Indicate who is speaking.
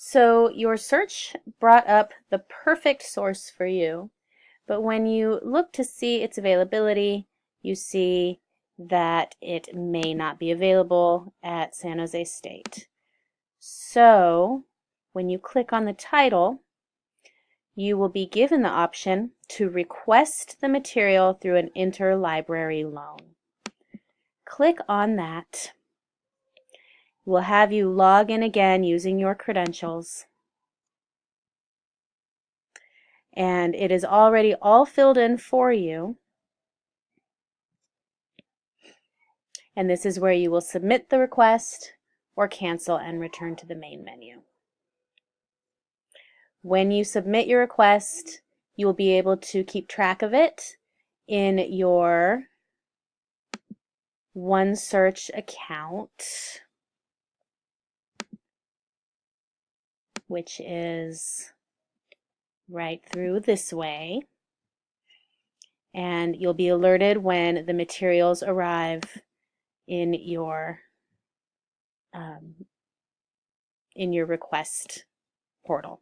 Speaker 1: So your search brought up the perfect source for you, but when you look to see its availability, you see that it may not be available at San Jose State. So when you click on the title, you will be given the option to request the material through an interlibrary loan. Click on that. We'll have you log in again using your credentials. And it is already all filled in for you. And this is where you will submit the request or cancel and return to the main menu. When you submit your request, you will be able to keep track of it in your OneSearch account, which is right through this way. And you'll be alerted when the materials arrive in your request portal.